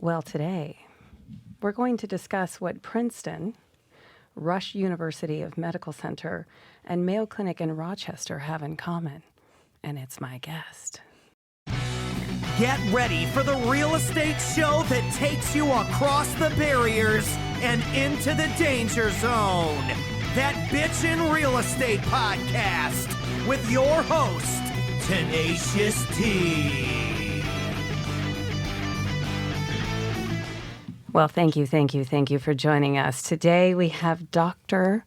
Well, today we're going to discuss what Princeton, Rush University of Medical Center, and Mayo Clinic in Rochester have in common. And it's my guest. Get ready for the real estate show that takes you across the barriers and into the danger zone. That Bitchin Real Estate Podcast with your host, Tenacious T. Well, thank you for joining us. Today we have Dr.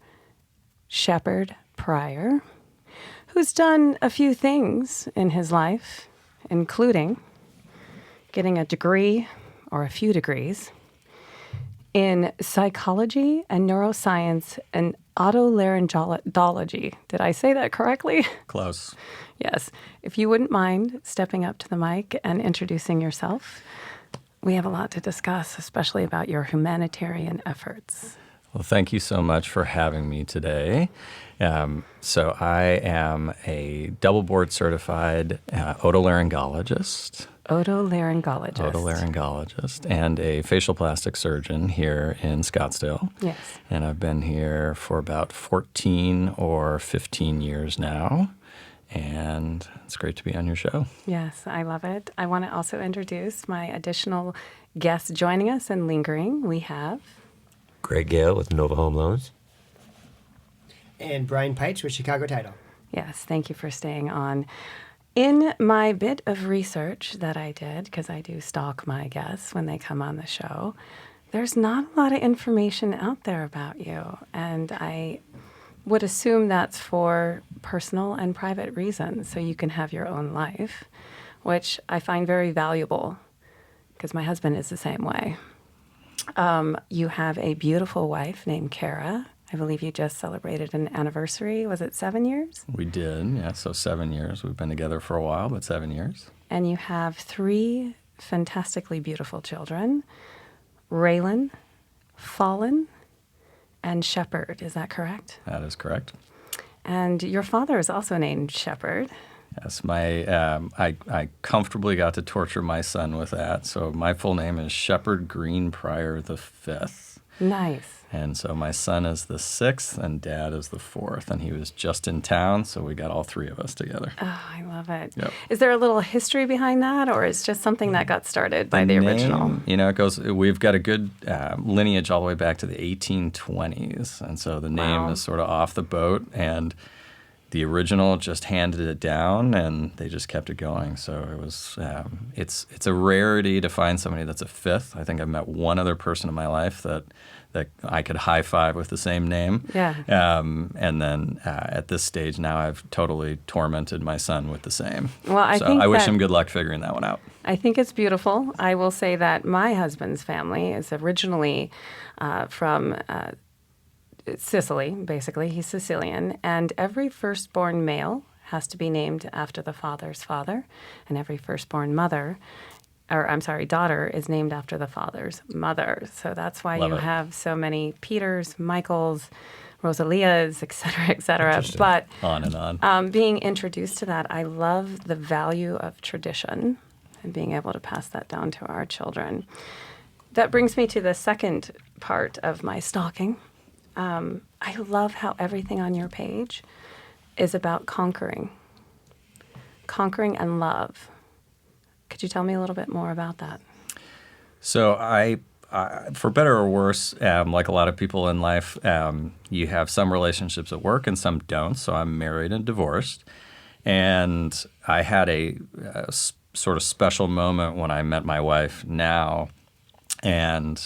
Shep V Pryor, who's done a few things in his life, including getting a degree or a few degrees in psychology and neuroscience and otolaryngology. Did I say that correctly? Close. Yes. If you wouldn't mind stepping up to the mic and introducing yourself. We have a lot to discuss, especially about your humanitarian efforts. Well, thank you so much for having me today. So I am a double board certified otolaryngologist. Otolaryngologist and a facial plastic surgeon here in Scottsdale. Yes. And I've been here for about 14 or 15 years now. And it's great to be on your show. Yes, I love it. I want to also introduce my additional guests joining us and lingering. We have Greg Gale with Nova Home Loans. And Brian Peitz with Chicago Title. Yes, thank you for staying on. In my bit of research that I did, because I do stalk my guests when they come on the show, there's not a lot of information out there about you. And I would assume that's for personal and private reasons, so you can have your own life, which I find very valuable because my husband is the same way. You have a beautiful wife named Kara. I believe you just celebrated an anniversary. Was it 7 years? We did, yeah, so 7 years. We've been together for a while, but 7 years. And you have 3 fantastically beautiful children, Raylan, Fallen, and Shepherd. Is that correct? That is correct. And your father is also named Shepherd. Yes, I comfortably got to torture my son with that. So my full name is Shepard Green Pryor the Fifth. Nice. And so my son is the 6th and Dad is the 4th. And he was just in town, so we got all 3 of us together. Oh, I love it. Yep. Is there a little history behind that, or is it just something that got started by the original? You know, we've got a good lineage all the way back to the 1820s. And so the name is sort of off the boat. And the original just handed it down, and they just kept it going. So it was, it's a rarity to find somebody that's a 5th. I think I've met one other person in my life that I could high five with the same name. Yeah. And then at this stage now, I've totally tormented my son with the same. Well, I wish him good luck figuring that one out. I think it's beautiful. I will say that my husband's family is originally from Sicily, basically. He's Sicilian. And every firstborn male has to be named after the father's father. And every firstborn daughter is named after the father's mother. So that's why you have so many Peters, Michaels, Rosalias, et cetera. But on and on. Being introduced to that, I love the value of tradition and being able to pass that down to our children. That brings me to the second part of my stalking. I love how everything on your page is about conquering and love. Could you tell me a little bit more about that? So I for better or worse, like a lot of people in life, you have some relationships at work and some don't. So I'm married and divorced. And I had a sort of special moment when I met my wife now. And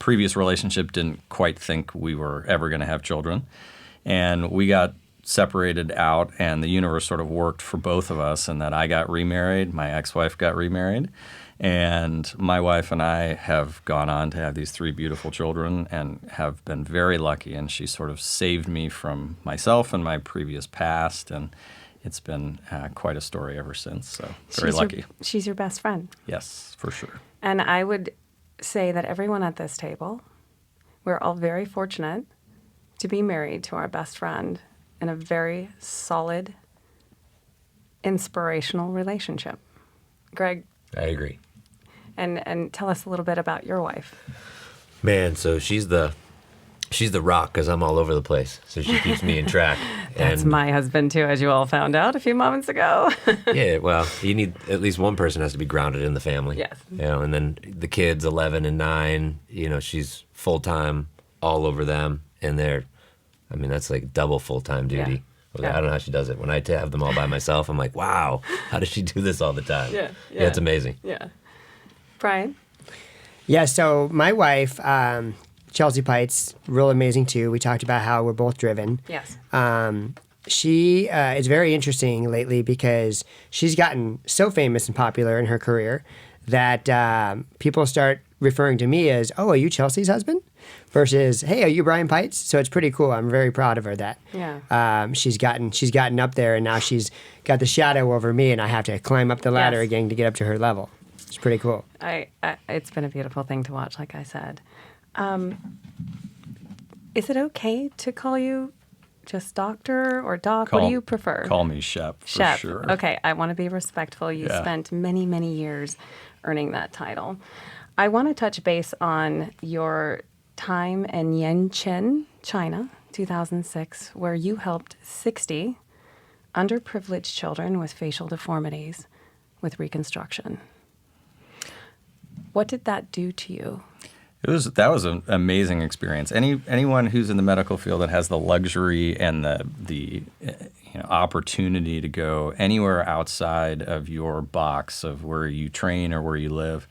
previous relationship didn't quite think we were ever going to have children. And we got separated out, and the universe sort of worked for both of us, and that I got remarried, my ex-wife got remarried, and my wife and I have gone on to have these 3 beautiful children and have been very lucky, and she sort of saved me from myself and my previous past, and it's been quite a story ever since, so very lucky. She's your best friend. Yes, for sure. And I would say that everyone at this table, we're all very fortunate to be married to our best friend in a very solid, inspirational relationship. Greg? I agree. And tell us a little bit about your wife. Man, so she's the rock because I'm all over the place. So she keeps me in track. That's And my husband too, as you all found out a few moments ago. yeah, well, you need at least one person has to be grounded in the family. Yes. And then the kids, 11 and 9. She's full time all over them, and that's like double full time duty. Yeah. I don't know how she does it. When I have them all by myself, I'm like, wow, how does she do this all the time? Yeah. It's amazing. Yeah. Brian? Yeah, so my wife, Chelsea Pites, real amazing too. We talked about how we're both driven. Yes. She is very interesting lately because she's gotten so famous and popular in her career that people start referring to me as, oh, are you Chelsea's husband? Versus, hey, are you Brian Pites? So it's pretty cool. I'm very proud of her that she's gotten up there, and now she's got the shadow over me, and I have to climb up the ladder again to get up to her level. It's pretty cool. It's been a beautiful thing to watch, like I said. Is it okay to call you just doctor or doc? What do you prefer? Call me Shep, for Shep. sure. Okay, I want to be respectful. You spent many, many years earning that title. I want to touch base on your time in Yanqing, China, 2006, where you helped 60 underprivileged children with facial deformities with reconstruction. What did that do to you? That was an amazing experience. Anyone who's in the medical field that has the luxury and the opportunity to go anywhere outside of your box of where you train or where you live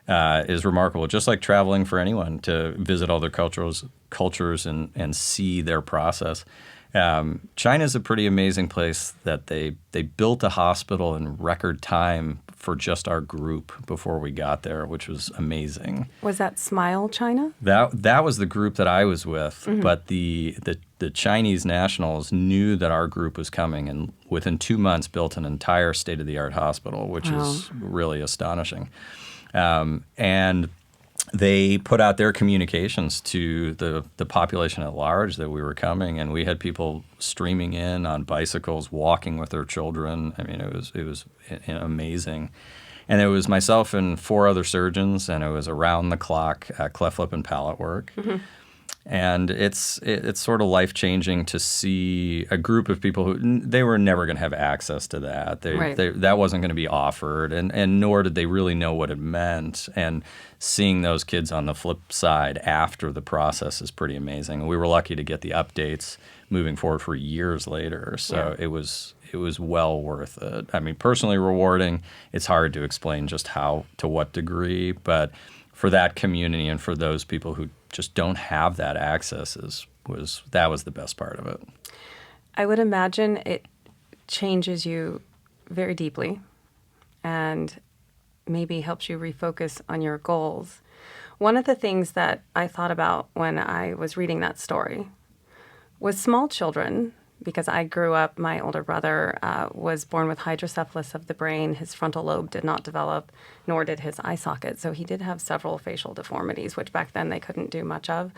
is remarkable. Just like traveling for anyone to visit other cultures and see their process. China's a pretty amazing place that they built a hospital in record time for just our group before we got there, which was amazing. Was that Smile China? That was the group that I was with, but the Chinese nationals knew that our group was coming, and within 2 months built an entire state-of-the-art hospital, which is really astonishing. And they put out their communications to the population at large that we were coming, and we had people streaming in on bicycles, walking with their children. I mean, it was amazing. And it was myself and 4 other surgeons, and it was around the clock cleft lip and palate work. And it's sort of life-changing to see a group of people who they were never going to have access to that. That wasn't going to be offered, and nor did they really know what it meant. And seeing those kids on the flip side after the process is pretty amazing. We were lucky to get the updates moving forward for years later. So it was well worth it. I mean, personally rewarding. It's hard to explain just how, to what degree, but for that community and for those people who just don't have that access was the best part of it. I would imagine it changes you very deeply and maybe helps you refocus on your goals. One of the things that I thought about when I was reading that story was small children, because I grew up, my older brother was born with hydrocephalus of the brain. His frontal lobe did not develop, nor did his eye socket. So he did have several facial deformities, which back then they couldn't do much of.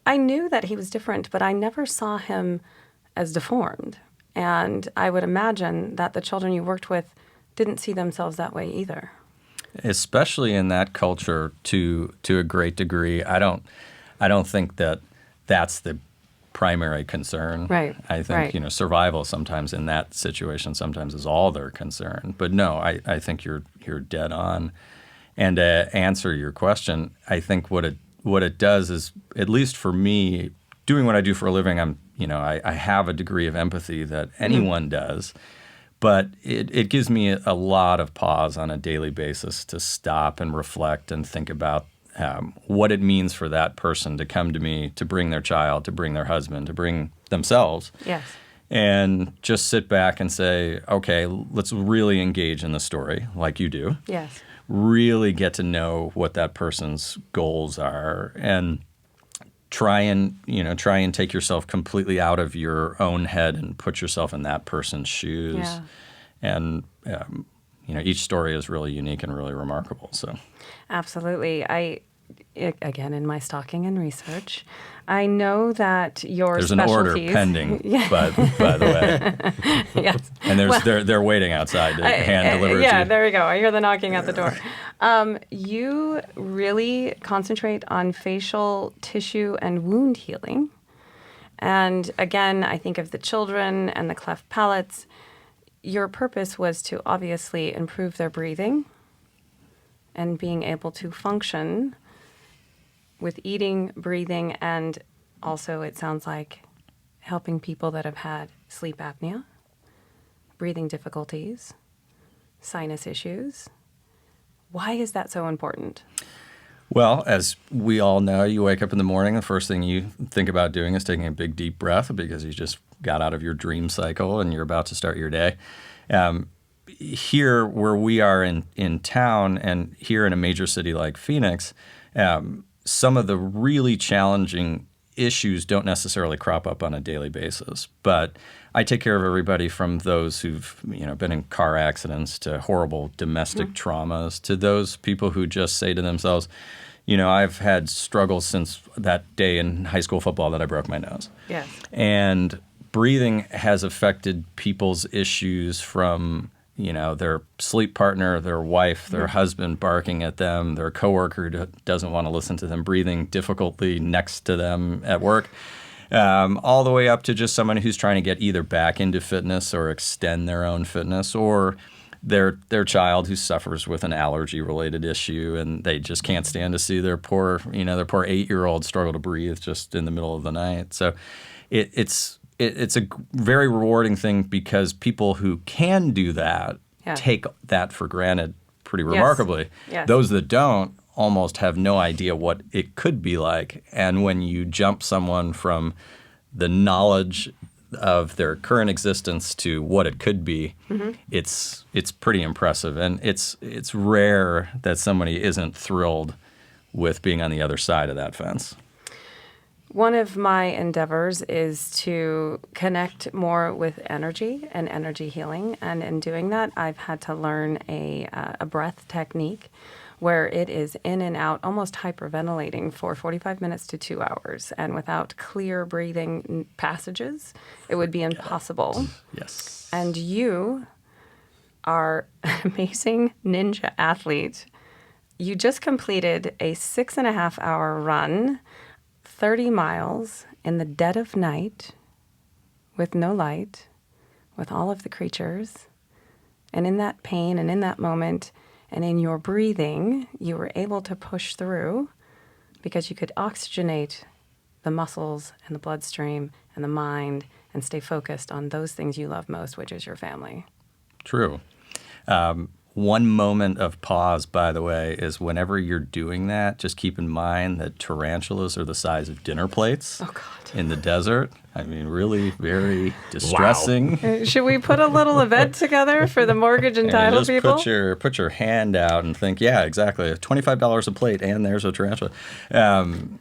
I knew that he was different, but I never saw him as deformed. And I would imagine that the children you worked with didn't see themselves that way either. Especially in that culture, to a great degree, I don't think that's the primary concern. Right. I think survival sometimes in that situation sometimes is all their concern. But no, I think you're dead on. And to answer your question, I think what it does is, at least for me, doing what I do for a living, I have a degree of empathy that anyone does. But it gives me a lot of pause on a daily basis to stop and reflect and think about what it means for that person to come to me, to bring their child, to bring their husband, to bring themselves. Yes. And just sit back and say, okay, let's really engage in the story like you do. Yes. Really get to know what that person's goals are, and try and take yourself completely out of your own head and put yourself in that person's shoes. Yeah. And each story is really unique and really remarkable. So, absolutely. again, in my stalking and research, I know that your There's an order specialties- pending, Yeah. by the way. Yes. And they're waiting outside to hand deliver it to Yeah, you. there we go. I hear the knocking at the door. You really concentrate on facial tissue and wound healing. And again, I think of the children and the cleft palates. Your purpose was to obviously improve their breathing and being able to function with eating, breathing, and also it sounds like helping people that have had sleep apnea, breathing difficulties, sinus issues. Why is that so important? Well, as we all know, you wake up in the morning, the first thing you think about doing is taking a big, deep breath because you just got out of your dream cycle and you're about to start your day. Here, where we are in town and here in a major city like Phoenix, some of the really challenging issues don't necessarily crop up on a daily basis. But I take care of everybody from those who've been in car accidents to horrible domestic traumas to those people who just say to themselves, I've had struggles since that day in high school football that I broke my nose. Yes. And breathing has affected people's issues from their sleep partner, their wife, their husband barking at them, their coworker who doesn't want to listen to them breathing difficultly next to them at work, all the way up to just someone who's trying to get either back into fitness or extend their own fitness, or their child who suffers with an allergy-related issue and they just can't stand to see their poor 8-year-old struggle to breathe just in the middle of the night. So it's a very rewarding thing because people who can do that take that for granted pretty remarkably. Yes. Those that don't almost have no idea what it could be like. And when you jump someone from the knowledge of their current existence to what it could be, it's pretty impressive. And it's rare that somebody isn't thrilled with being on the other side of that fence. One of my endeavors is to connect more with energy and energy healing. And in doing that, I've had to learn a breath technique where it is in and out, almost hyperventilating for 45 minutes to 2 hours. And without clear breathing passages, it would be impossible. Yes. And you are an amazing ninja athlete. You just completed a 6.5-hour run, 30 miles in the dead of night with no light, with all of the creatures. And in that pain and in that moment and in your breathing, you were able to push through because you could oxygenate the muscles and the bloodstream and the mind and stay focused on those things you love most, which is your family. True. One moment of pause, by the way, is whenever you're doing that, just keep in mind that tarantulas are the size of dinner plates in the desert. I mean, really very distressing. Wow. Should we put a little event together for the mortgage and title just people? Put your hand out and think, yeah, exactly, $25 a plate, and there's a tarantula. Doing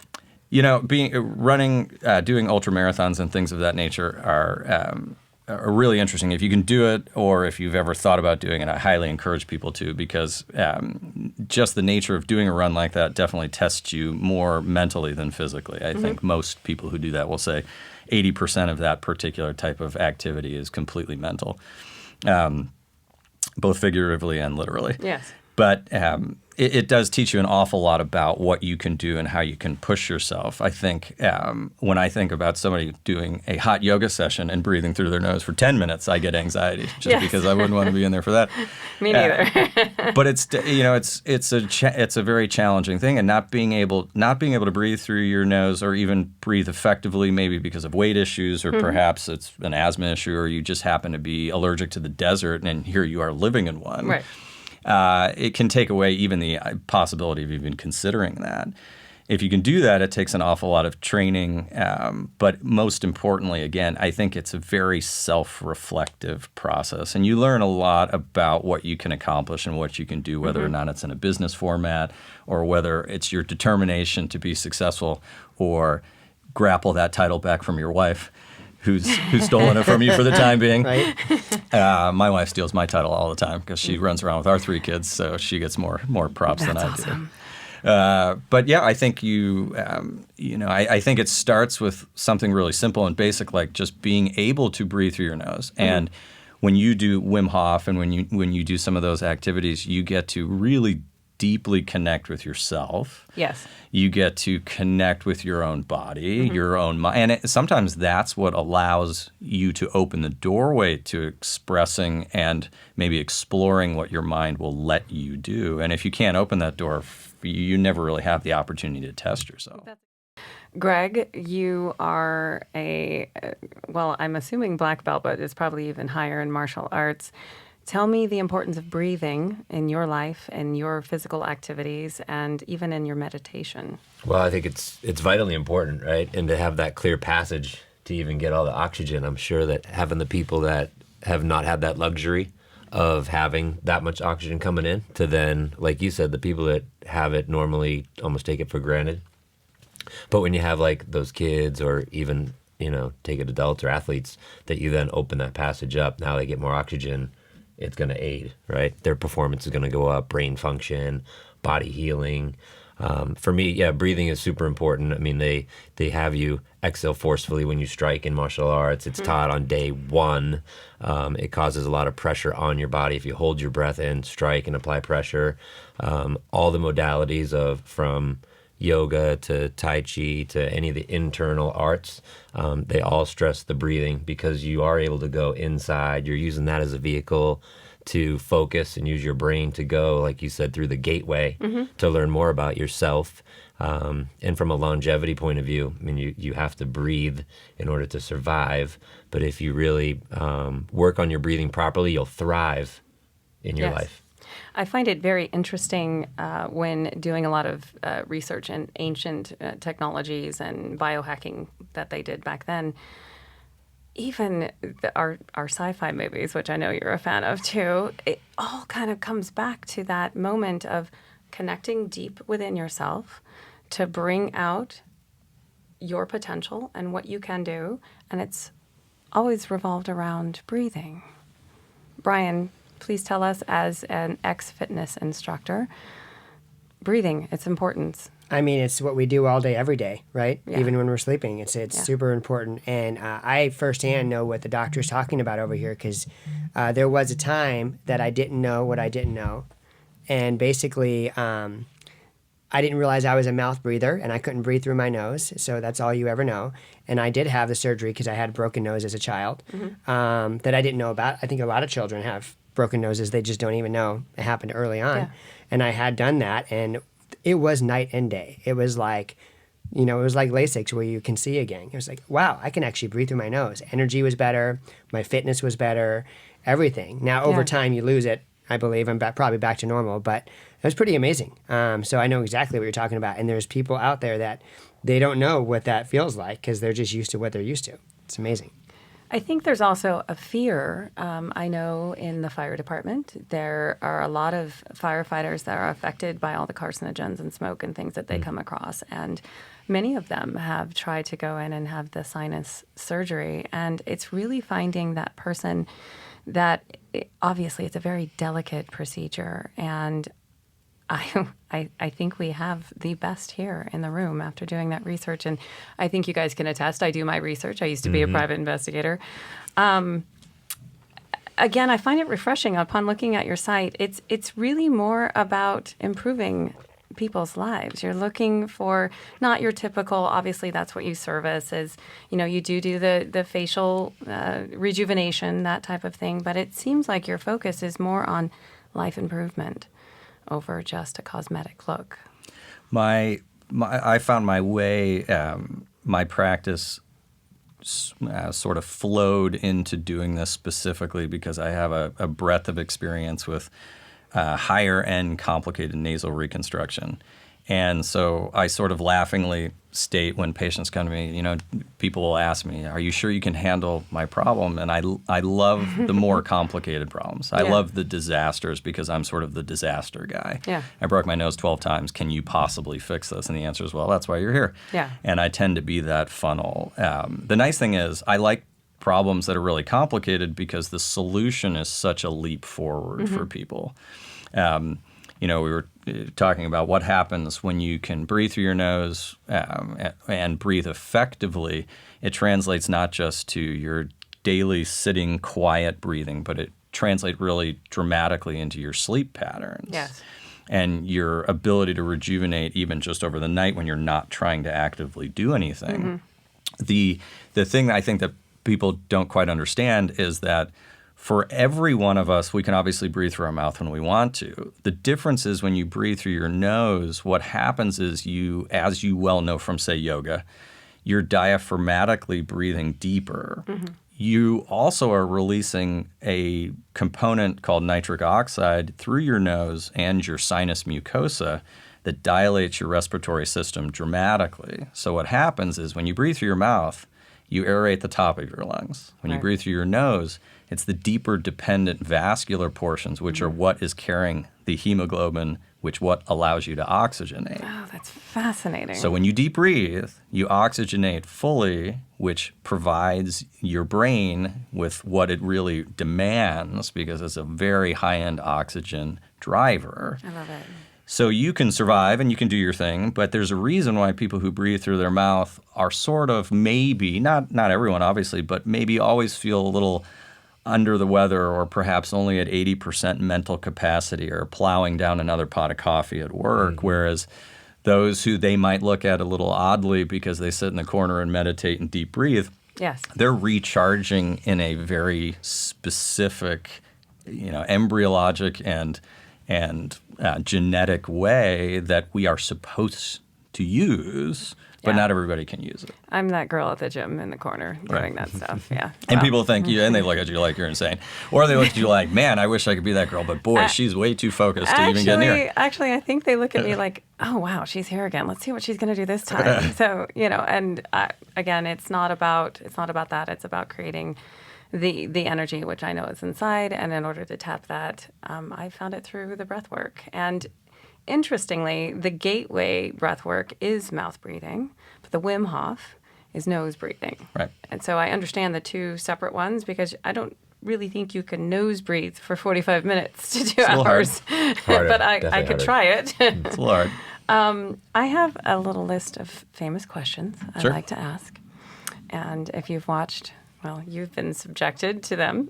ultra marathons and things of that nature are really interesting. If you can do it or if you've ever thought about doing it, I highly encourage people to because just the nature of doing a run like that definitely tests you more mentally than physically. I think most people who do that will say 80% of that particular type of activity is completely mental, both figuratively and literally. Yes. But it does teach you an awful lot about what you can do and how you can push yourself. I think when I think about somebody doing a hot yoga session and breathing through their nose for 10 minutes, I get anxiety just because I wouldn't want to be in there for that. Me neither. But it's a very challenging thing, and not being able to breathe through your nose or even breathe effectively, maybe because of weight issues or perhaps it's an asthma issue or you just happen to be allergic to the desert and here you are living in one. Right. It can take away even the possibility of even considering that. If you can do that, it takes an awful lot of training. But most importantly, again, I think it's a very self-reflective process. And you learn a lot about what you can accomplish and what you can do, whether or not it's in a business format or whether it's your determination to be successful or grapple that title back from your wife. Who's stolen it from you for the time being. Right. My wife steals my title all the time because she runs around with our 3 kids, so she gets more props than I awesome. But yeah, I think I think it starts with something really simple and basic, like just being able to breathe through your nose. And when you do Wim Hof and when you do some of those activities, you get to really deeply connect with yourself. Yes. You get to connect with your own body, your own mind. And sometimes that's what allows you to open the doorway to expressing and maybe exploring what your mind will let you do. And if you can't open that door, you never really have the opportunity to test yourself. Greg, you are I'm assuming black belt, but it's probably even higher in martial arts. Tell me the importance of breathing in your life and your physical activities and even in your meditation. Well, I think it's vitally important, right? And to have that clear passage to even get all the oxygen. I'm sure that having the people that have not had that luxury of having that much oxygen coming in to then, like you said, the people that have it normally almost take it for granted. But when you have like those kids or even, take it adults or athletes that you then open that passage up, now they get more oxygen, it's going to aid, right? Their performance is going to go up, brain function, body healing. For me, yeah, breathing is super important. I mean, they have you exhale forcefully when you strike in martial arts. It's taught on day one. It causes a lot of pressure on your body if you hold your breath in, strike, and apply pressure. All the modalities from yoga to Tai Chi to any of the internal arts, they all stress the breathing because you are able to go inside. You're using that as a vehicle to focus and use your brain to go, like you said, through the gateway to learn more about yourself. And from a longevity point of view, I mean, you have to breathe in order to survive. But if you really work on your breathing properly, you'll thrive in your life. I find it very interesting when doing a lot of research in ancient technologies and biohacking that they did back then. Even our sci-fi movies, which I know you're a fan of too, it all kind of comes back to that moment of connecting deep within yourself to bring out your potential and what you can do. And it's always revolved around breathing. Brian, please tell us, as an ex-fitness instructor, breathing, its importance. I mean, it's what we do all day, every day, right? Yeah. Even when we're sleeping, it's super important. And I firsthand know what the doctor's talking about over here because there was a time that I didn't know what I didn't know. And basically, I didn't realize I was a mouth breather and I couldn't breathe through my nose. So that's all you ever know. And I did have the surgery because I had a broken nose as a child that I didn't know about. I think a lot of children have broken noses. They just don't even know it happened early on. Yeah. And I had done that, and it was night and day. It was like, it was like LASIK where you can see again. It was like, wow, I can actually breathe through my nose. Energy was better. My fitness was better. Everything. Now, over time, you lose it, I believe. I'm probably back to normal, but it was pretty amazing. So I know exactly what you're talking about. And there's people out there that they don't know what that feels like because they're just used to what they're used to. It's amazing. I think there's also a fear. I know in the fire department, there are a lot of firefighters that are affected by all the carcinogens and smoke and things that they come across. And many of them have tried to go in and have the sinus surgery. And it's really finding that person that obviously it's a very delicate procedure. And I think we have the best here in the room after doing that research. And I think you guys can attest. I do my research. I used to be a private investigator. Again, I find it refreshing upon looking at your site. It's really more about improving people's lives. You're looking for not your typical, obviously that's what you service is, you do the facial rejuvenation, that type of thing. But it seems like your focus is more on life improvement over just a cosmetic look. I found my way, my practice sort of flowed into doing this specifically because I have a breadth of experience with higher end complicated nasal reconstruction. And so I sort of laughingly state when patients come to me, people will ask me, are you sure you can handle my problem? And I love the more complicated problems. I love the disasters because I'm sort of the disaster guy. Yeah. I broke my nose 12 times. Can you possibly fix this? And the answer is, well, that's why you're here. Yeah. And I tend to be that funnel. The nice thing is I like problems that are really complicated because the solution is such a leap forward for people. we were talking about what happens when you can breathe through your nose and breathe effectively. It translates not just to your daily sitting quiet breathing, but it translates really dramatically into your sleep patterns. Yes. And your ability to rejuvenate even just over the night when you're not trying to actively do anything. The thing that I think that people don't quite understand is that for every one of us, we can obviously breathe through our mouth when we want to. The difference is when you breathe through your nose, what happens is you, as you well know from, say, yoga, you're diaphragmatically breathing deeper. You also are releasing a component called nitric oxide through your nose and your sinus mucosa that dilates your respiratory system dramatically. So what happens is when you breathe through your mouth, you aerate the top of your lungs. When you breathe through your nose, it's the deeper dependent vascular portions, which are what is carrying the hemoglobin, which what allows you to oxygenate. Oh, that's fascinating. So when you deep breathe, you oxygenate fully, which provides your brain with what it really demands because it's a very high-end oxygen driver. I love it. So you can survive and you can do your thing, but there's a reason why people who breathe through their mouth are sort of maybe, not everyone obviously, but maybe always feel a little under the weather or perhaps only at 80% mental capacity or plowing down another pot of coffee at work, whereas those who they might look at a little oddly because they sit in the corner and meditate and deep breathe, Yes. they're recharging in a very specific, embryologic and genetic way that we are supposed to use, but not everybody can use it. I'm that girl at the gym in the corner doing that stuff. Yeah. And Wow. people think you, and they look at you like you're insane. Or they look at you like, man, I wish I could be that girl, but boy, she's way too focused to even get near. Actually, I think they look at me like, oh, wow, she's here again. Let's see what she's going to do this time. So, and again, it's not about that. It's about creating the energy, which I know is inside. And in order to tap that, I found it through the breath work. And interestingly, the gateway breath work is mouth breathing, but the Wim Hof is nose breathing. Right. And so I understand the two separate ones because I don't really think you can nose breathe for 45 minutes to 2 hours. But I could try it. It's a little hard. I have a little list of famous questions I'd Sure. like to ask. And if you've watched, well, you've been subjected to them.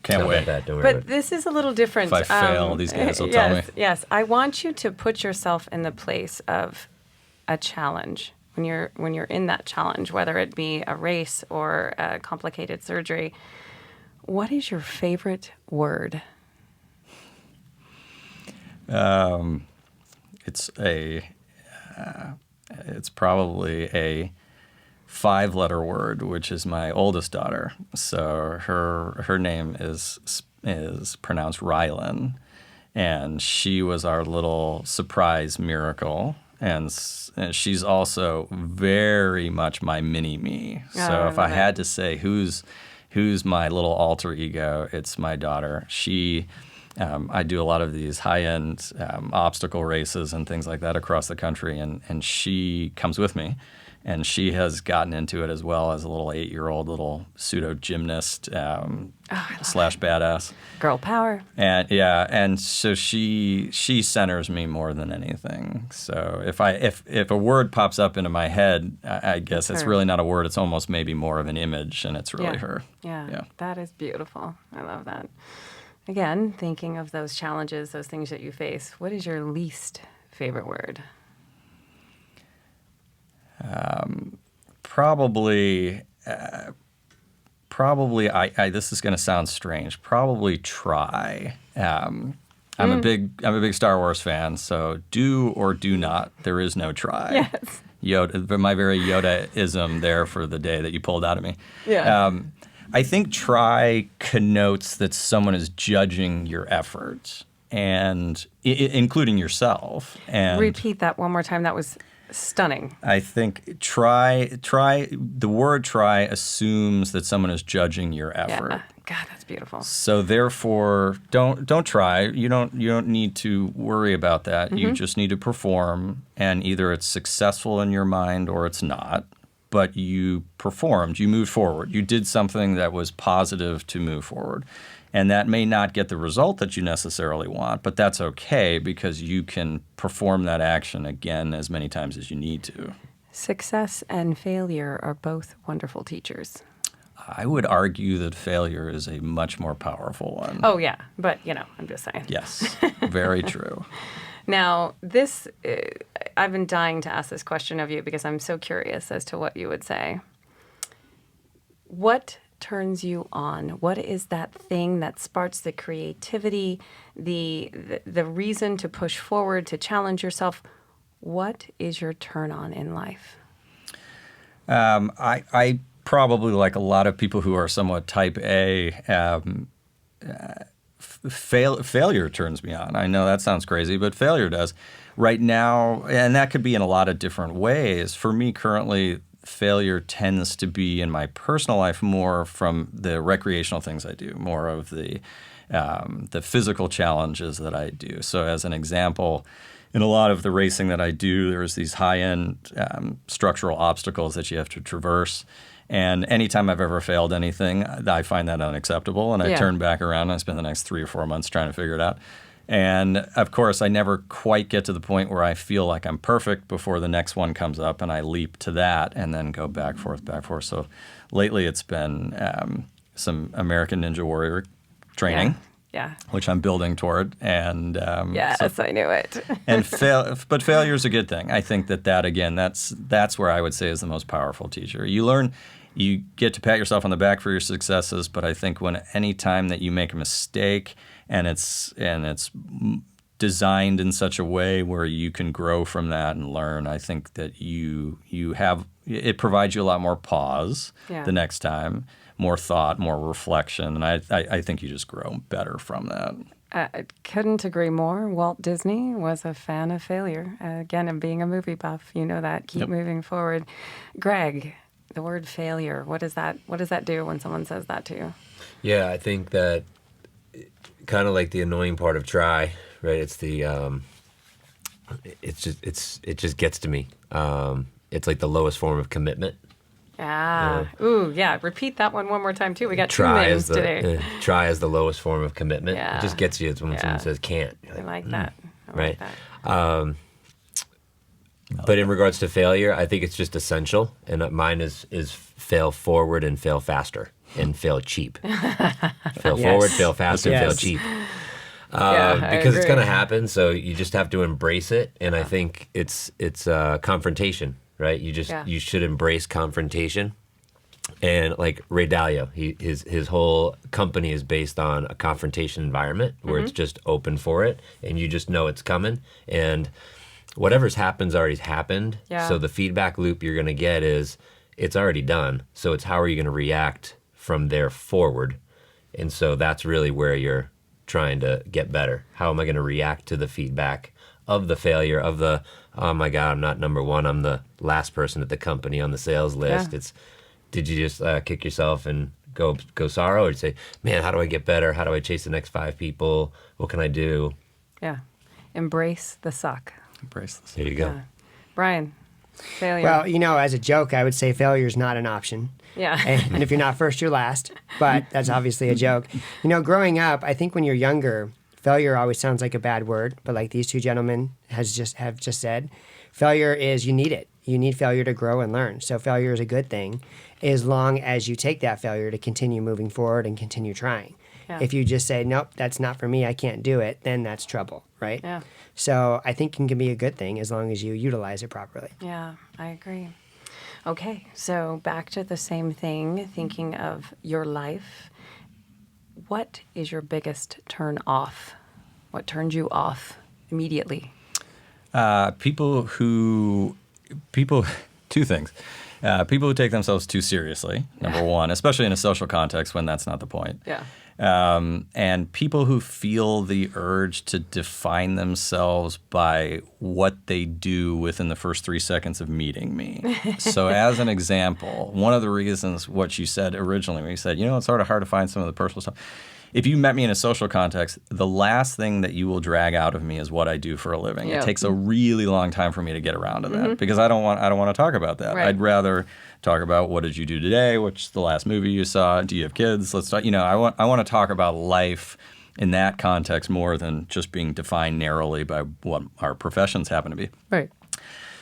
Can't Not wait. that bad, don't worry about But this is a little different. If I fail, these guys will tell me. Yes, I want you to put yourself in the place of a challenge. When you're in that challenge, whether it be a race or a complicated surgery, what is your favorite word? It's probably a 5-letter word, which is my oldest daughter. So her name is pronounced Rylan, and she was our little surprise miracle. And she's also very much my mini-me. So if I had to say who's my little alter ego, it's my daughter. I do a lot of these high-end obstacle races and things like that across the country, and she comes with me. And she has gotten into it as well as a little 8-year-old little pseudo gymnast / badass. Girl power. And so she centers me more than anything. So if a word pops up into my head, I guess it's really not a word. It's almost maybe more of an image, and it's really her. Yeah, that is beautiful. I love that. Again, thinking of those challenges, those things that you face, what is your least favorite word? Probably, this is going to sound strange. Probably try. I'm a big Star Wars fan, so do or do not. There is no try. Yes. Yoda, my very Yoda-ism there for the day that you pulled out of me. Yeah. I think try connotes that someone is judging your efforts, and including yourself. And Repeat that one more time. That was stunning. I think the word try assumes that someone is judging your effort. Yeah. God, that's beautiful. So therefore, don't try. You don't need to worry about that. You just need to perform, and either it's successful in your mind or it's not. But you performed. You moved forward. You did something that was positive to move forward. And that may not get the result that you necessarily want, but that's okay because you can perform that action again as many times as you need to. Success and failure are both wonderful teachers. I would argue that failure is a much more powerful one. Oh, yeah. But, I'm just saying. Yes, very true. Now, I've been dying to ask this question of you because I'm so curious as to what you would say. What turns you on? What is that thing that sparks the creativity, the reason to push forward, to challenge yourself? What is your turn on in life? I probably, like a lot of people who are somewhat type A, failure turns me on. I know that sounds crazy, but failure does. Right now, and that could be in a lot of different ways. For me currently, failure tends to be in my personal life more from the recreational things I do, more of the physical challenges that I do. So as an example, in a lot of the racing that I do, there's these high-end structural obstacles that you have to traverse. And anytime I've ever failed anything, I find that unacceptable. And I turn back around and I spend the next 3 or 4 months trying to figure it out. And of course, I never quite get to the point where I feel like I'm perfect before the next one comes up and I leap to that and then go back, forth. So lately it's been some American Ninja Warrior training. Yeah. Which I'm building toward, and yes, I knew it. But failure is a good thing. I think that again, that's where I would say is the most powerful teacher. You learn, you get to pat yourself on the back for your successes, but I think any time that you make a mistake and it's designed in such a way where you can grow from that and learn, I think that it provides you a lot more pause the next time. More thought, more reflection, and I think you just grow better from that. I couldn't agree more. Walt Disney was a fan of failure. Again, and being a movie buff, you know that. Keep moving forward. Greg, the word failure, what does that do when someone says that to you? Yeah, I think that kind of like the annoying part of try, right? It's the it just gets to me. It's like the lowest form of commitment. Ooh, yeah. Repeat that one more time, too. We got two names today. Try as the lowest form of commitment. Yeah. It just gets you when someone says can't. I like that. Right. But in regards to failure, I think it's just essential. And mine is fail forward and fail faster and fail cheap. Fail forward, fail faster, and fail cheap. Because it's going to happen. So you just have to embrace it. And I think it's confrontation. Right, you should embrace confrontation, and like Ray Dalio, his whole company is based on a confrontation environment where it's just open for it, and you just know it's coming, and whatever's happened's already happened. Yeah. So the feedback loop you're gonna get is it's already done. So it's how are you gonna react from there forward, and so that's really where you're trying to get better. How am I gonna react to the feedback of the failure, of the, oh my God, I'm not number one, I'm the last person at the company on the sales list. It's, did you just kick yourself and go sorrow, or say, man, how do I get better? How do I chase the next 5 people? What can I do? Yeah. Embrace the suck. There you go. Yeah. Brian, failure. Well, as a joke, I would say failure is not an option. Yeah. And if you're not first, you're last. But that's obviously a joke. Growing up, I think when you're younger, failure always sounds like a bad word, but like these two gentlemen have just said, failure is, you need it. You need failure to grow and learn. So failure is a good thing as long as you take that failure to continue moving forward and continue trying. Yeah. If you just say, nope, that's not for me, I can't do it, then that's trouble, right? Yeah. So I think it can be a good thing as long as you utilize it properly. Yeah, I agree. Okay, so back to the same thing, thinking of your life. What is your biggest turn off? What turns you off immediately? Two things. People who take themselves too seriously, number one, especially in a social context when that's not the point. Yeah. And people who feel the urge to define themselves by what they do within the first 3 seconds of meeting me. So as an example, one of the reasons what you said originally when you said, it's sort of hard to find some of the personal stuff. if you met me in a social context, the last thing that you will drag out of me is what I do for a living. Yep. It takes a really long time for me to get around to that because I don't want to talk about that. Right. I'd rather talk about what did you do today, what's the last movie you saw, do you have kids? Let's talk. I want to talk about life in that context more than just being defined narrowly by what our professions happen to be. Right.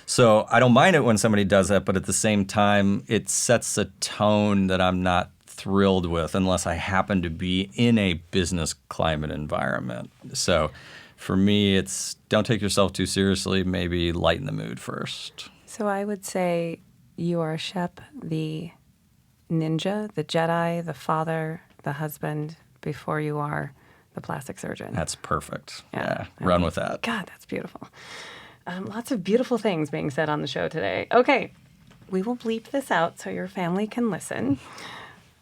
So I don't mind it when somebody does that, but at the same time, it sets a tone that I'm not thrilled with unless I happen to be in a business climate environment. So for me, it's don't take yourself too seriously, maybe lighten the mood first. So I would say you are Shep the ninja, the Jedi, the father, the husband, before you are the plastic surgeon. That's perfect. Yeah. Run with that. God, that's beautiful. Lots of beautiful things being said on the show today. Okay, we will bleep this out so your family can listen.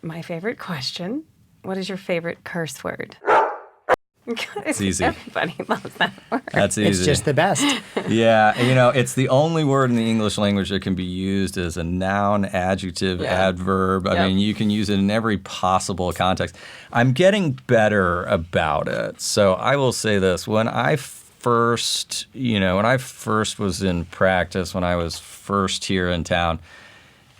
My favorite question, what is your favorite curse word? It's easy. Everybody loves that word. That's easy. It's just the best. Yeah, it's the only word in the English language that can be used as a noun, adjective, adverb. I mean, you can use it in every possible context. I'm getting better about it. So I will say this. When I first was in practice, when I was first here in town,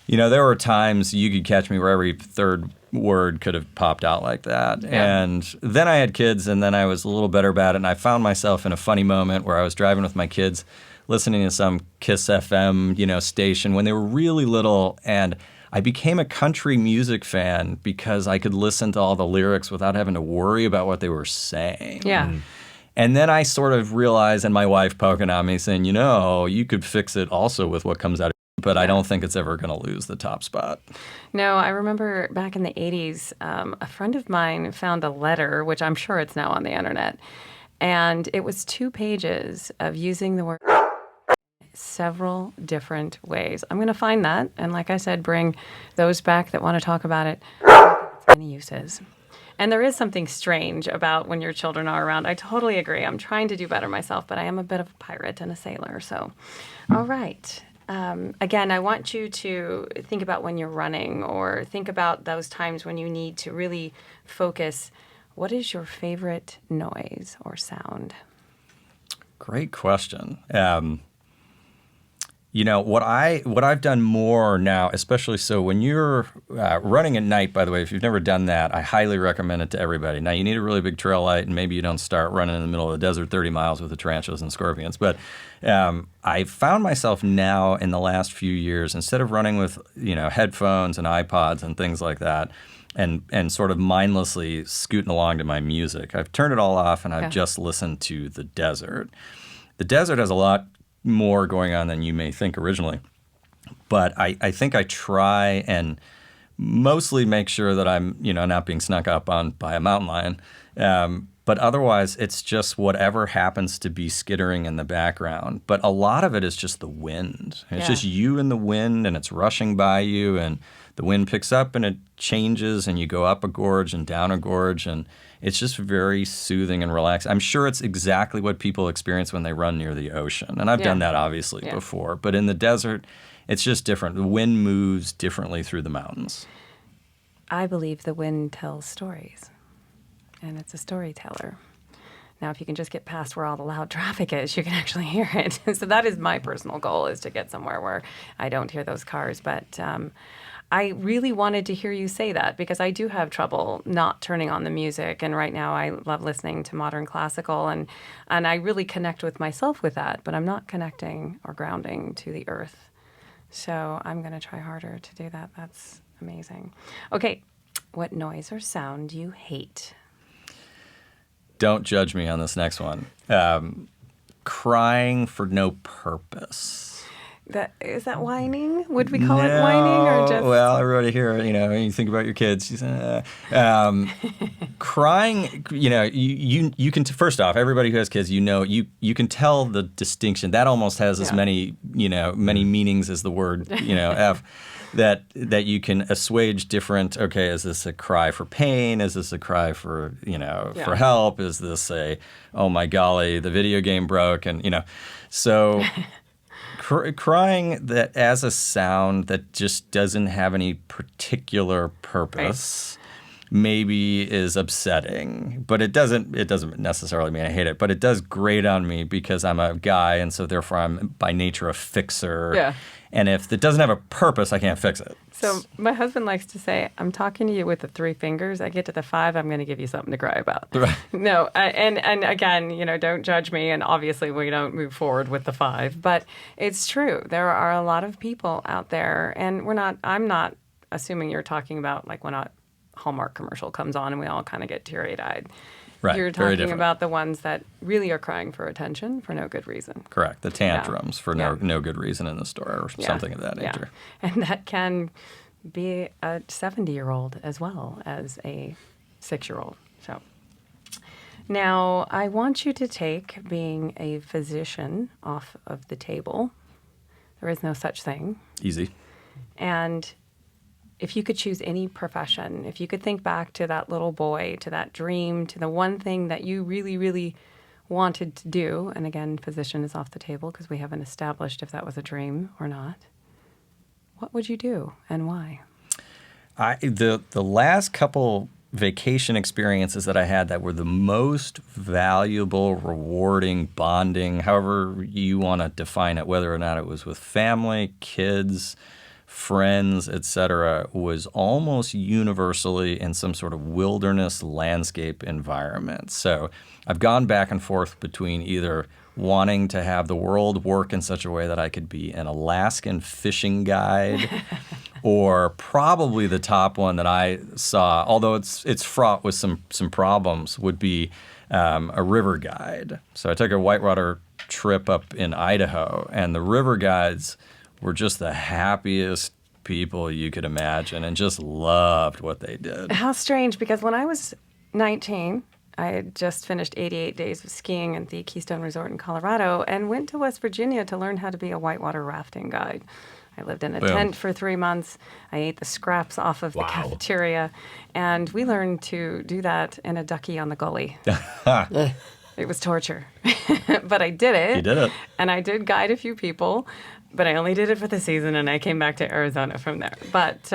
there were times you could catch me where every third word could have popped out like that. Yeah. And then I had kids, and then I was a little better about it, and I found myself in a funny moment where I was driving with my kids, listening to some Kiss FM, station when they were really little, and I became a country music fan because I could listen to all the lyrics without having to worry about what they were saying. Yeah. And then I sort of realized, and my wife poking on me saying, you could fix it also with what comes out of it, but I don't think it's ever going to lose the top spot. No, I remember back in the 80s, a friend of mine found a letter, which I'm sure it's now on the internet, and it was 2 pages of using the word several different ways. I'm going to find that, and like I said, bring those back that want to talk about it. Many uses. And there is something strange about when your children are around. I totally agree. I'm trying to do better myself, but I am a bit of a pirate and a sailor. So, all right. Again, I want you to think about when you're running or think about those times when you need to really focus. What is your favorite noise or sound? Great question. What I've done more now, especially so when you're running at night, by the way, if you've never done that, I highly recommend it to everybody. Now, you need a really big trail light, and maybe you don't start running in the middle of the desert 30 miles with the tarantulas and scorpions. But I found myself now in the last few years, instead of running with headphones and iPods and things like that, and sort of mindlessly scooting along to my music, I've turned it all off, and I've just listened to the desert. The desert has a lot more going on than you may think originally. But I think I try and mostly make sure that I'm, not being snuck up on by a mountain lion. But otherwise, it's just whatever happens to be skittering in the background. But a lot of it is just the wind. It's just you and the wind, and it's rushing by you, and the wind picks up and it changes, and you go up a gorge and down a gorge, and it's just very soothing and relaxing. I'm sure it's exactly what people experience when they run near the ocean. And I've done that obviously before. But in the desert, it's just different. The wind moves differently through the mountains. I believe the wind tells stories, and it's a storyteller. Now, if you can just get past where all the loud traffic is, you can actually hear it. So that is my personal goal, is to get somewhere where I don't hear those cars. But I really wanted to hear you say that, because I do have trouble not turning on the music. And right now I love listening to modern classical, and I really connect with myself with that, but I'm not connecting or grounding to the earth. So I'm going to try harder to do that. That's amazing. Okay, what noise or sound do you hate? Don't judge me on this next one. Crying for no purpose. Is that whining? Would we call it whining, or just? Well, everybody here, you think about your kids. Crying, you can. First off, everybody who has kids, you can tell the distinction. That almost has as many, many meanings as the word, F. That you can assuage different. Okay, is this a cry for pain? Is this a cry for for help? Is this a, oh my golly, the video game broke, and so. Crying that as a sound that just doesn't have any particular purpose maybe is upsetting, but it doesn't necessarily mean I hate it, but it does grate on me because I'm a guy, and so therefore I'm by nature a fixer. Yeah. And if it doesn't have a purpose, I can't fix it. So my husband likes to say, I'm talking to you with the 3 fingers. I get to the 5, I'm going to give you something to cry about. Right. No, and again, don't judge me. And obviously we don't move forward with the 5. But it's true. There are a lot of people out there. And I'm not assuming you're talking about like when a Hallmark commercial comes on and we all kind of get teary-eyed. Right. You're Very talking different. about the ones that really are crying for attention for no good reason. Correct. The tantrums for Yeah. no good reason in the store or something of that nature. Yeah. And that can be a 70-year-old as well as a 6-year-old. So now I want you to take being a physician off of the table. There is no such thing. Easy. And if you could choose any profession, if you could think back to that little boy, to that dream, to the one thing that you really, really wanted to do, and again, physician is off the table because we haven't established if that was a dream or not, what would you do and why? The last couple vacation experiences that I had that were the most valuable, rewarding, bonding, however you want to define it, whether or not it was with family, kids, friends, etc., was almost universally in some sort of wilderness landscape environment. So I've gone back and forth between either wanting to have the world work in such a way that I could be an Alaskan fishing guide, or probably the top one that I saw, although it's fraught with some problems, would be a river guide. So I took a whitewater trip up in Idaho, and the river guides were just the happiest people you could imagine and just loved what they did. How strange, because when I was 19, I had just finished 88 days of skiing at the Keystone Resort in Colorado and went to West Virginia to learn how to be a whitewater rafting guide. I lived in a tent for 3 months. I ate the scraps off of the cafeteria, and we learned to do that in a ducky on the gully. It was torture, but I did it. You did it. And I did guide a few people, but I only did it for the season, and I came back to Arizona from there. But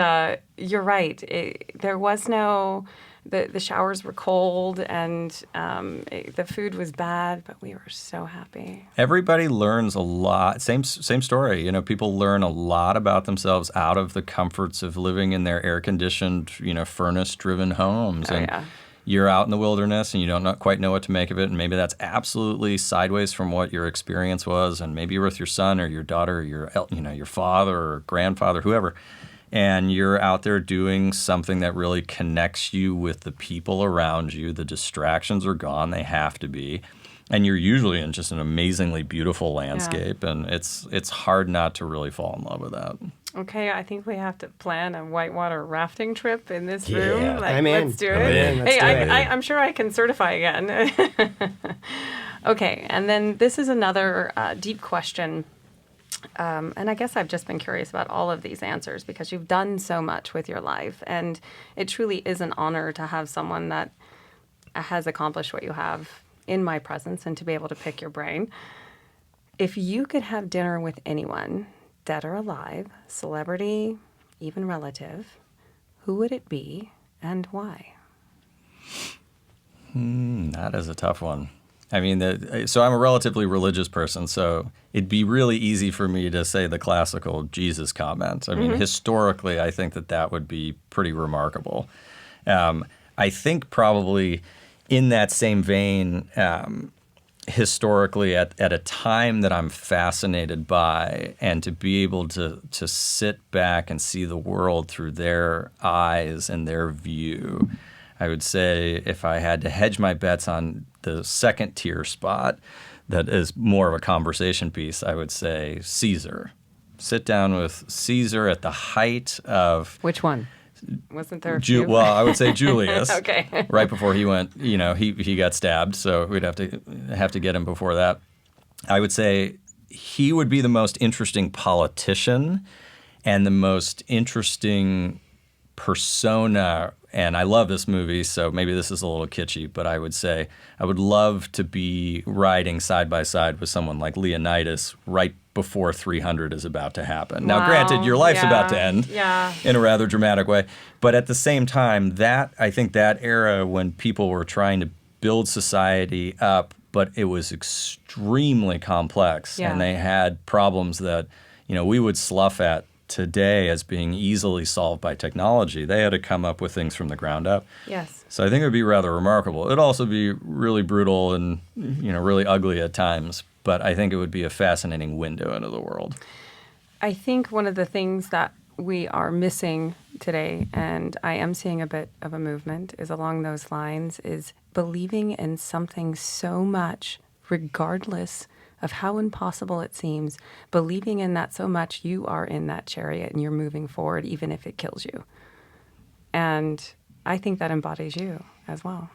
you're right. There was no... The showers were cold, and the food was bad, but we were so happy. Everybody learns a lot. Same story. People learn a lot about themselves out of the comforts of living in their air-conditioned, furnace-driven homes. You're out in the wilderness, and you don't quite know what to make of it, and maybe that's absolutely sideways from what your experience was, and maybe you're with your son or your daughter or your father or grandfather, whoever. And you're out there doing something that really connects you with the people around you. The distractions are gone. They have to be. And you're usually in just an amazingly beautiful landscape. Yeah. And it's hard not to really fall in love with that. Okay, I think we have to plan a whitewater rafting trip in this room. I'm in. Let's do it. I'm sure I can certify again. Okay, and then this is another deep question. And I guess I've just been curious about all of these answers because you've done so much with your life. And it truly is an honor to have someone that has accomplished what you have in my presence and to be able to pick your brain. If you could have dinner with anyone, dead or alive, celebrity, even relative, who would it be and why? That is a tough one. I mean, so I'm a relatively religious person, so it'd be really easy for me to say the classical Jesus comment. I mean, historically, I think that would be pretty remarkable. I think probably in that same vein, historically, at a time that I'm fascinated by, and to be able to sit back and see the world through their eyes and their view, I would say if I had to hedge my bets on the second tier spot that is more of a conversation piece, I would say Caesar. Sit down with Caesar at the height of... Which one? Wasn't there a few? Well, I would say Julius. Okay. Right before he went, he got stabbed, so we'd have to get him before that. I would say he would be the most interesting politician and the most interesting persona and I love this movie, so maybe this is a little kitschy, but I would say I would love to be riding side by side with someone like Leonidas right before 300 is about to happen. Now, granted, your life's about to end in a rather dramatic way, but at the same time, I think that era when people were trying to build society up, but it was extremely complex, and they had problems that we would slough at today as being easily solved by technology. They had to come up with things from the ground up. Yes. So I think it would be rather remarkable. It'd also be really brutal and really ugly at times, but I think it would be a fascinating window into the world. I think one of the things that we are missing today, and I am seeing a bit of a movement, is along those lines, is believing in something so much, regardless of how impossible it seems, believing in that so much, you are in that chariot and you're moving forward, even if it kills you. And I think that embodies you as well,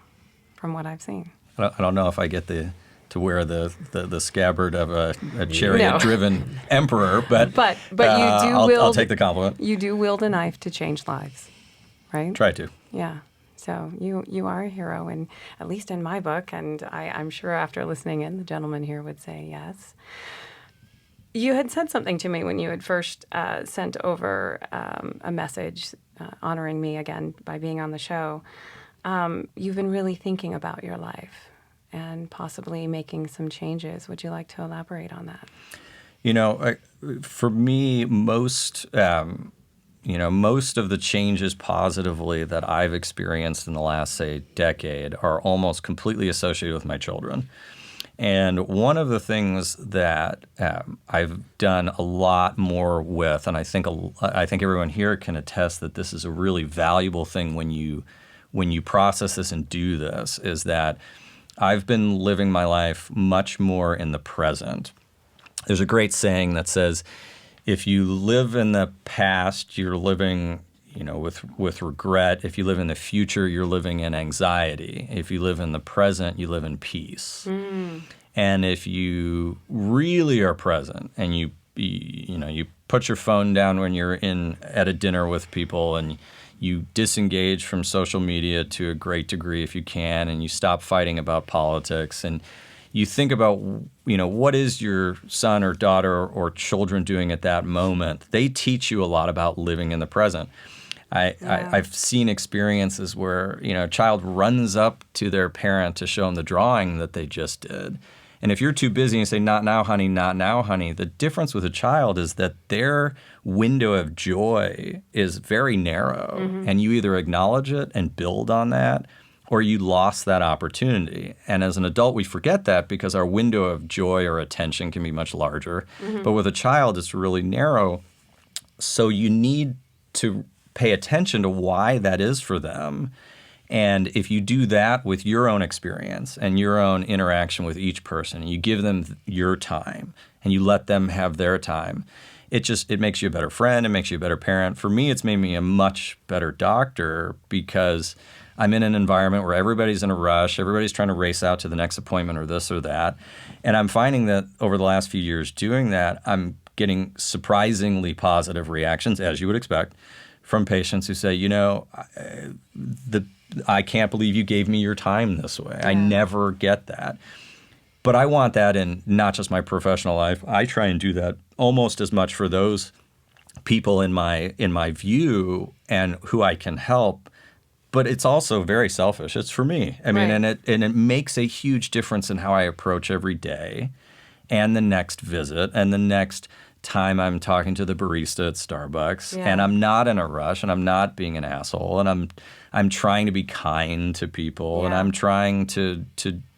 from what I've seen. I don't know if I get to wear the scabbard of a chariot-driven emperor, but you do I'll take the compliment. You do wield a knife to change lives, right? Try to. Yeah. So you are a hero, and at least in my book, and I'm sure after listening in, the gentleman here would say yes. You had said something to me when you had first sent over a message honoring me again by being on the show. You've been really thinking about your life and possibly making some changes. Would you like to elaborate on that? For me, most of the changes positively that I've experienced in the last, say, decade are almost completely associated with my children. And one of the things that I've done a lot more with, and I think everyone here can attest that this is a really valuable thing when you process this and do this, is that I've been living my life much more in the present. There's a great saying that says, if you live in the past, you're living, with regret. If you live in the future, you're living in anxiety. If you live in the present, you live in peace. And if you really are present and you put your phone down when you're at a dinner with people, and you disengage from social media to a great degree if you can, and you stop fighting about politics, and you think about, what is your son or daughter or children doing at that moment? They teach you a lot about living in the present. I've seen experiences where, a child runs up to their parent to show them the drawing that they just did. And if you're too busy and you say, not now, honey, not now, honey, the difference with a child is that their window of joy is very narrow. And you either acknowledge it and build on that, or you lost that opportunity. And as an adult, we forget that because our window of joy or attention can be much larger. But with a child, it's really narrow. So you need to pay attention to why that is for them. And if you do that with your own experience and your own interaction with each person, you give them your time and you let them have their time, it makes you a better friend, it makes you a better parent. For me, it's made me a much better doctor because I'm in an environment where everybody's in a rush, everybody's trying to race out to the next appointment or this or that. And I'm finding that over the last few years doing that, I'm getting surprisingly positive reactions, as you would expect, from patients who say, I can't believe you gave me your time this way. I never get that. But I want that in not just my professional life. I try and do that almost as much for those people in my view and who I can help. But it's also very selfish. It's for me. I mean, and it makes a huge difference in how I approach every day and the next visit and the next time I'm talking to the barista at Starbucks. And I'm not in a rush and I'm not being an asshole and I'm trying to be kind to people and I'm trying to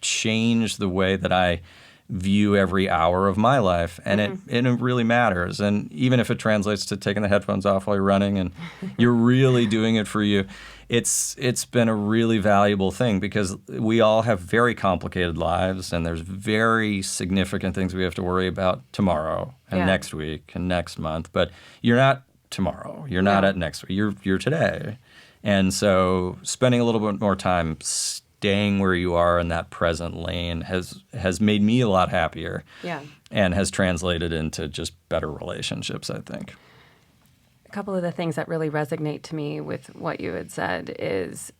change the way that I view every hour of my life, and it really matters. And even if it translates to taking the headphones off while you're running and you're really doing it for you, it's been a really valuable thing because we all have very complicated lives and there's very significant things we have to worry about tomorrow and next week and next month. But you're not tomorrow. You're not at next week. You're today. And so spending a little bit more time staying where you are in that present lane has made me a lot happier and has translated into just better relationships, I think. couple of the things that really resonate to me with what you had said is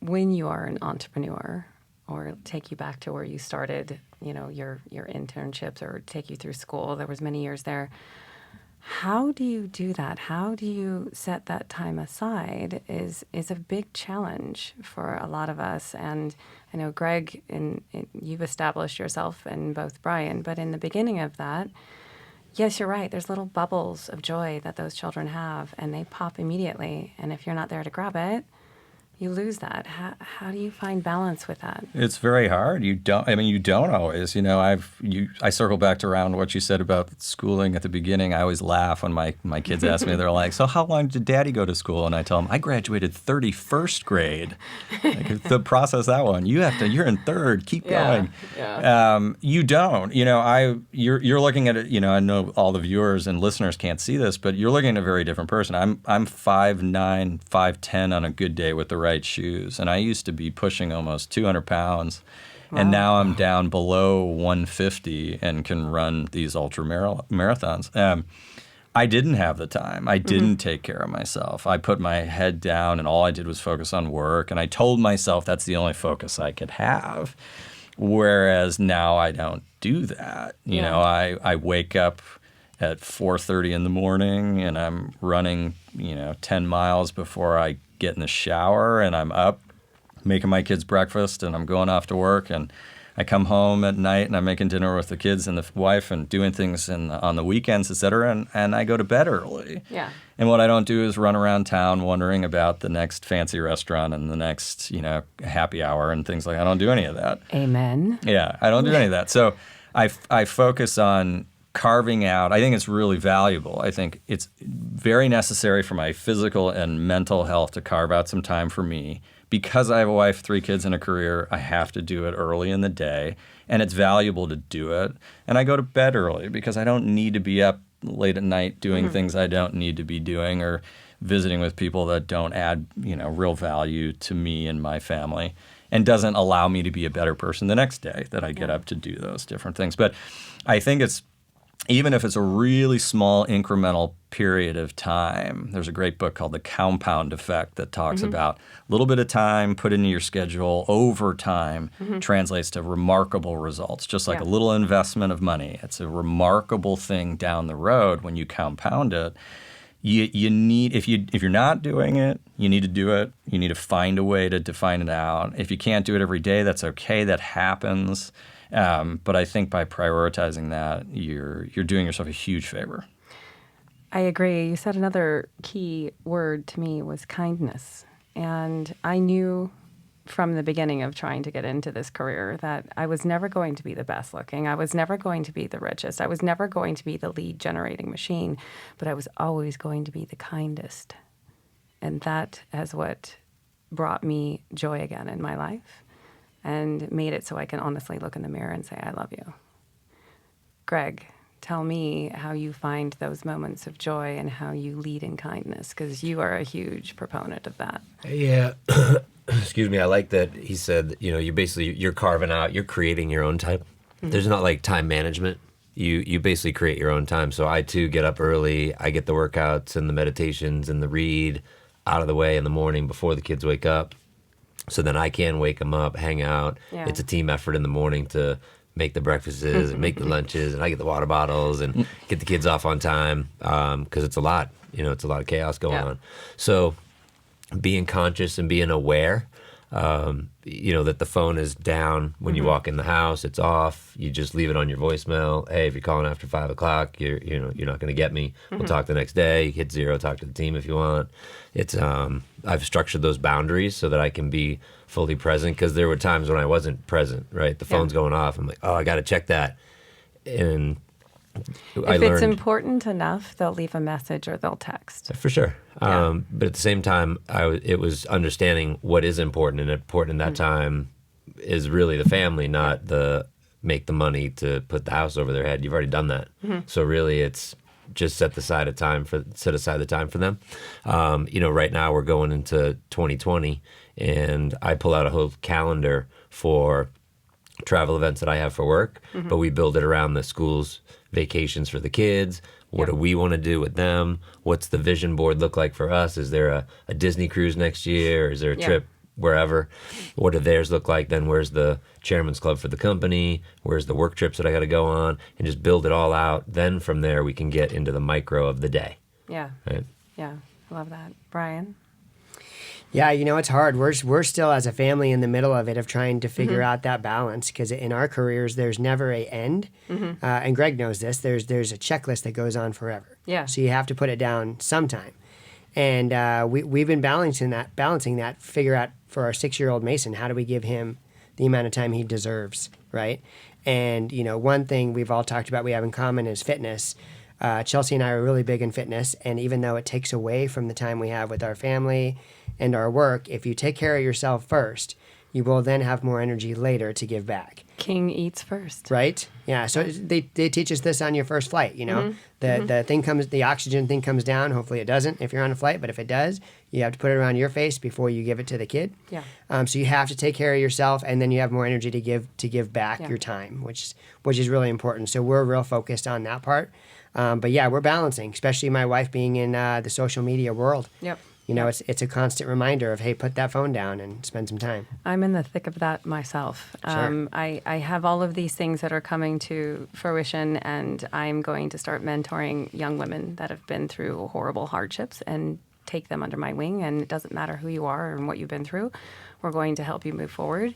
when you are an entrepreneur, or take you back to where you started, your internships, or take you through school. There was many years there. How do you do that? How do you set that time aside is a big challenge for a lot of us. And I know, Greg, you've established yourself and both Brian, but in the beginning of that, yes, you're right. There's little bubbles of joy that those children have, and they pop immediately. And if you're not there to grab it, you lose that. How do you find balance with that? It's very hard. You don't always. I circle back to around what you said about schooling at the beginning. I always laugh when my kids ask me, they're like, so how long did Daddy go to school? And I tell them, I graduated 31st grade. Like, the process that one. You're in third. Keep going. Yeah. You don't. You're looking at it. I know all the viewers and listeners can't see this, but you're looking at a very different person. I'm 5'9", 5'10" on a good day with the right shoes, and I used to be pushing almost 200 pounds. Wow. And now I'm down below 150 and can run these ultra marathons. I didn't have the time. I didn't take care of myself. I put my head down and all I did was focus on work, and I told myself that's the only focus I could have. Whereas now I don't do that. I wake up at 4:30 in the morning and I'm running, 10 miles before I get in the shower, and I'm up making my kids breakfast, and I'm going off to work, and I come home at night and I'm making dinner with the kids and the wife and doing things on the weekends, et cetera, and I go to bed early. Yeah. And what I don't do is run around town wondering about the next fancy restaurant and the next, happy hour and things like that. I don't do any of that. Amen. Yeah, I don't do any of that. So I focus on carving out. I think it's really valuable. I think it's very necessary for my physical and mental health to carve out some time for me. Because I have a wife, 3 kids, and a career, I have to do it early in the day, and it's valuable to do it. And I go to bed early because I don't need to be up late at night doing things I don't need to be doing, or visiting with people that don't add, real value to me and my family, and doesn't allow me to be a better person the next day that I get up to do those different things. But I think even if it's a really small incremental period of time, there's a great book called The Compound Effect that talks about a little bit of time put into your schedule over time translates to remarkable results, just like a little investment of money. It's a remarkable thing down the road when you compound it. You need, if you're not doing it, you need to do it. You need to find a way to define it out. If you can't do it every day, that's okay. That happens. But I think by prioritizing that, you're doing yourself a huge favor. I agree. You said another key word to me was kindness. And I knew from the beginning of trying to get into this career that I was never going to be the best looking. I was never going to be the richest. I was never going to be the lead generating machine, but I was always going to be the kindest. And that is what brought me joy again in my life, and made it so I can honestly look in the mirror and say, I love you. Greg, tell me how you find those moments of joy and how you lead in kindness, because you are a huge proponent of that. Yeah. Excuse me. I like that he said, you're carving out, you're creating your own time. There's not like time management. You basically create your own time. So I too get up early. I get the workouts and the meditations and the read out of the way in the morning before the kids wake up. So then I can wake them up, hang out. Yeah. It's a team effort in the morning to make the breakfasts and make the lunches, and I get the water bottles and get the kids off on time, because it's a lot. It's a lot of chaos going on. So being conscious and being aware, that the phone is down when you walk in the house, it's off. You just leave it on your voicemail. Hey, if you're calling after 5 o'clock, you're not going to get me. We'll talk the next day. Hit 0, talk to the team if you want. It's I've structured those boundaries so that I can be fully present, because there were times when I wasn't present. Right, the phone's going off. I'm like, I got to check that, and if it's important enough, they'll leave a message or they'll text. For sure. Yeah. But at the same time, it was understanding what is important, and important in that time is really the family, not the make the money to put the house over their head. You've already done that. So really it's just set aside the time for them. Right now we're going into 2020, and I pull out a whole calendar for travel events that I have for work, but we build it around the school's vacations for the kids. What do we want to do with them? What's the vision board look like for us? Is there a Disney cruise next year? Is there a trip wherever? What do theirs look like? Then where's the chairman's club for the company? Where's the work trips that I got to go on? And just build it all out. Then from there, we can get into the micro of the day. Yeah. Right? Yeah. I love that. Brian? Yeah, it's hard. We're still as a family in the middle of it, of trying to figure out that balance, because in our careers there's never a end, and Greg knows this. There's a checklist that goes on forever. Yeah. So you have to put it down sometime, and we've been balancing that. Figure out for our 6-year-old Mason, how do we give him the amount of time he deserves, right? And one thing we've all talked about we have in common is fitness. Chelsea and I are really big in fitness, and even though it takes away from the time we have with our family and our work, if you take care of yourself first, you will then have more energy later to give back. King eats first. Right? Yeah. So they teach us this on your first flight. The oxygen thing comes down. Hopefully it doesn't if you're on a flight, but if it does, you have to put it around your face before you give it to the kid. Yeah. So you have to take care of yourself, and then you have more energy to give back your time, which is really important. So we're real focused on that part. But yeah, we're balancing, especially my wife being in the social media world. Yep. It's a constant reminder of, hey, put that phone down and spend some time. I'm in the thick of that myself. Sure. I have all of these things that are coming to fruition, and I'm going to start mentoring young women that have been through horrible hardships and take them under my wing. And it doesn't matter who you are and what you've been through. We're going to help you move forward.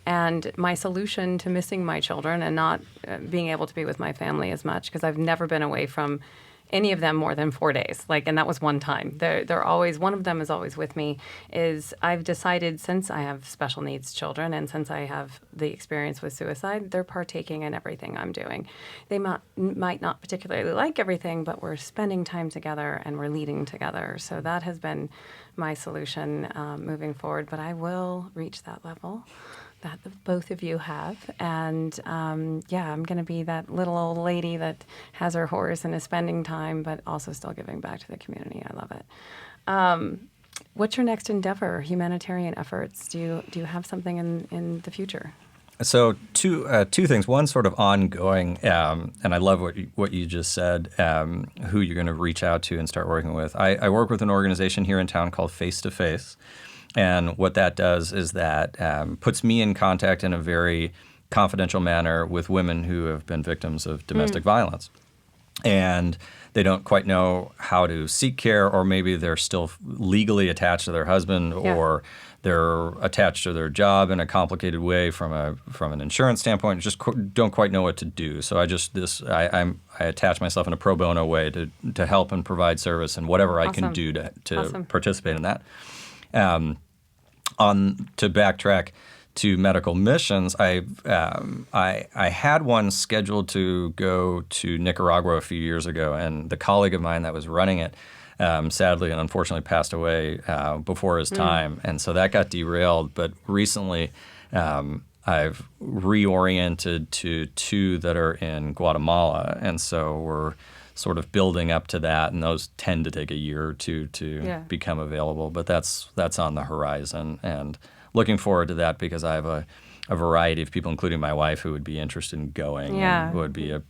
And my solution to missing my children and not being able to be with my family as much, because I've never been away from any of them more than 4 days. And that was one time. They're always, one of them is always with me, is I've decided, since I have special needs children and since I have the experience with suicide, they're partaking in everything I'm doing. They might not particularly like everything, but we're spending time together and we're leading together. So that has been my solution moving forward. But I will reach that level that both of you have. And I'm going to be that little old lady that has her horse and is spending time, but also still giving back to the community. I love it. What's your next endeavor? Humanitarian efforts. Do you have something in the future? So two things. One sort of ongoing, and I love what you just said, who you're going to reach out to and start working with. I work with an organization here in town called Face to Face. And what that does is that puts me in contact in a very confidential manner with women who have been victims of domestic violence. And they don't quite know how to seek care, or maybe they're still legally attached to their husband, or they're attached to their job in a complicated way from an insurance standpoint, just don't quite know what to do. So I attach myself in a pro bono way to help and provide service and whatever I can do to participate in that. To backtrack to medical missions, I had one scheduled to go to Nicaragua a few years ago, and the colleague of mine that was running it sadly and unfortunately passed away before his time, and so that got derailed. But recently, I've reoriented to 2 that are in Guatemala, and so we're sort of building up to that, and those tend to take a year or two to become available. But that's on the horizon, and looking forward to that, because I have a variety of people, including my wife, who would be interested in going. Yeah. And would be a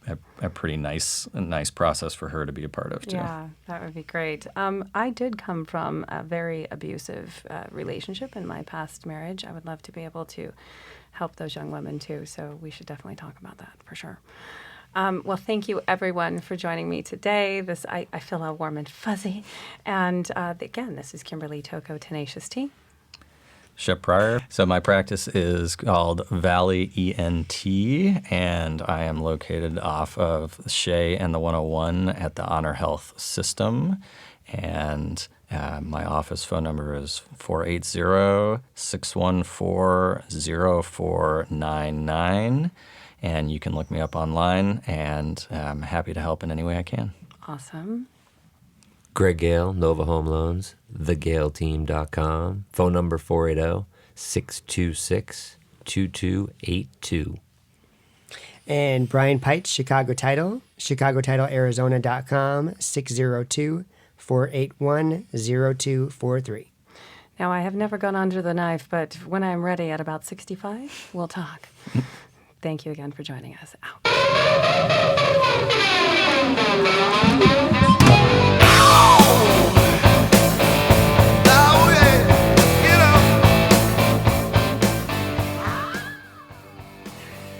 pretty nice process for her to be a part of too. Yeah, that would be great. I did come from a very abusive relationship in my past marriage. I would love to be able to help those young women too, so we should definitely talk about that for sure. Well, thank you, everyone, for joining me today. I feel all warm and fuzzy. And again, this is Kimberly Toko, Tenacious T. Shep Pryor. So my practice is called Valley ENT, and I am located off of Shea and the 101 at the Honor Health System. And my office phone number is 480-614-0499. And you can look me up online, and I'm happy to help in any way I can. Awesome. Greg Gale, Nova Home Loans, thegaleteam.com. Phone number 480-626-2282. And Brian Pites, Chicago Title, ChicagoTitleArizona.com, 602-481-0243. Now, I have never gone under the knife, but when I'm ready at about 65, we'll talk. Thank you again for joining us. Ow.